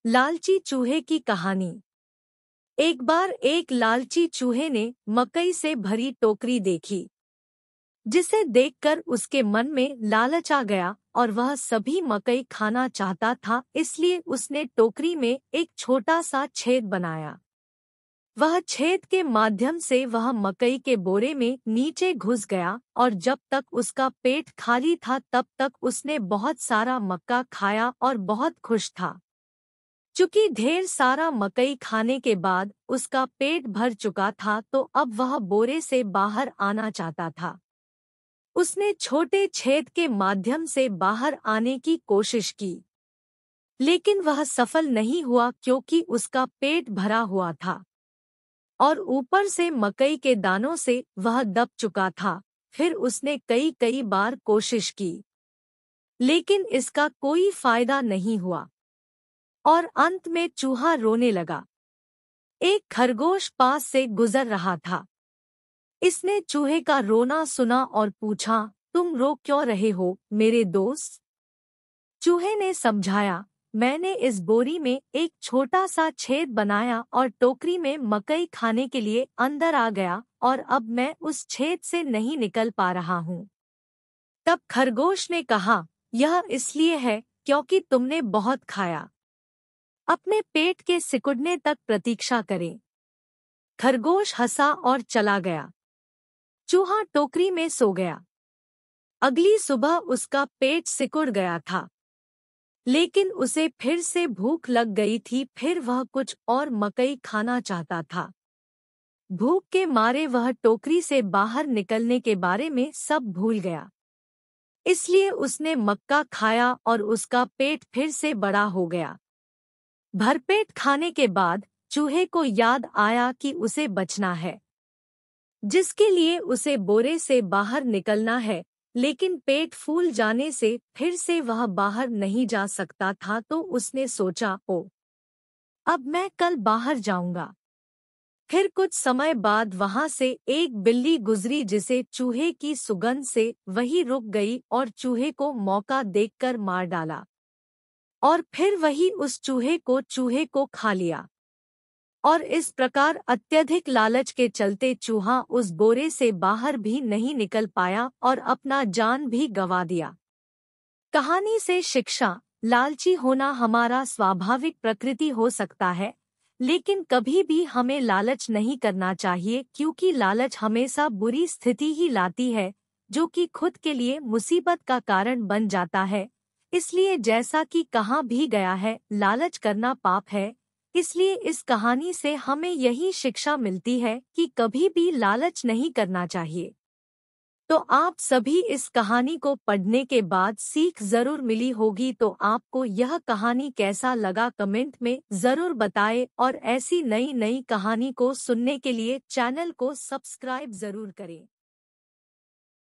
लालची चूहे की कहानी। एक बार एक लालची चूहे ने मकई से भरी टोकरी देखी, जिसे देखकर उसके मन में लालच आ गया और वह सभी मकई खाना चाहता था। इसलिए उसने टोकरी में एक छोटा सा छेद बनाया। वह छेद के माध्यम से वह मकई के बोरे में नीचे घुस गया और जब तक उसका पेट खाली था तब तक उसने बहुत सारा मक्का खाया और बहुत खुश था। चूंकि ढेर सारा मकई खाने के बाद उसका पेट भर चुका था तो अब वह बोरे से बाहर आना चाहता था। उसने छोटे छेद के माध्यम से बाहर आने की कोशिश की, लेकिन वह सफल नहीं हुआ क्योंकि उसका पेट भरा हुआ था और ऊपर से मकई के दानों से वह दब चुका था। फिर उसने कई कई बार कोशिश की, लेकिन इसका कोई फायदा नहीं हुआ और अंत में चूहा रोने लगा। एक खरगोश पास से गुजर रहा था। इसने चूहे का रोना सुना और पूछा, तुम रो क्यों रहे हो मेरे दोस्त? चूहे ने समझाया, मैंने इस बोरी में एक छोटा सा छेद बनाया और टोकरी में मकई खाने के लिए अंदर आ गया और अब मैं उस छेद से नहीं निकल पा रहा हूँ। तब खरगोश ने कहा, यह इसलिए है क्योंकि तुमने बहुत खाया। अपने पेट के सिकुड़ने तक प्रतीक्षा करें। खरगोश हंसा और चला गया। चूहा टोकरी में सो गया। अगली सुबह उसका पेट सिकुड़ गया था, लेकिन उसे फिर से भूख लग गई थी। फिर वह कुछ और मकई खाना चाहता था। भूख के मारे वह टोकरी से बाहर निकलने के बारे में सब भूल गया। इसलिए उसने मक्का खाया और उसका पेट फिर से बड़ा हो गया। भरपेट खाने के बाद चूहे को याद आया कि उसे बचना है, जिसके लिए उसे बोरे से बाहर निकलना है। लेकिन पेट फूल जाने से फिर से वह बाहर नहीं जा सकता था। तो उसने सोचा, ओ, अब मैं कल बाहर जाऊंगा। फिर कुछ समय बाद वहां से एक बिल्ली गुजरी, जिसे चूहे की सुगंध से वही रुक गई और चूहे को मौका देखकर मार डाला और फिर वही उस चूहे को खा लिया। और इस प्रकार अत्यधिक लालच के चलते चूहा उस बोरे से बाहर भी नहीं निकल पाया और अपना जान भी गंवा दिया। कहानी से शिक्षा: लालची होना हमारा स्वाभाविक प्रकृति हो सकता है, लेकिन कभी भी हमें लालच नहीं करना चाहिए, क्योंकि लालच हमेशा बुरी स्थिति ही लाती है, जो कि खुद के लिए मुसीबत का कारण बन जाता है। इसलिए जैसा कि कहा भी गया है, लालच करना पाप है। इसलिए इस कहानी से हमें यही शिक्षा मिलती है कि कभी भी लालच नहीं करना चाहिए। तो आप सभी इस कहानी को पढ़ने के बाद सीख जरूर मिली होगी। तो आपको यह कहानी कैसा लगा कमेंट में जरूर बताएं और ऐसी नई नई कहानी को सुनने के लिए चैनल को सब्सक्राइब जरूर करें।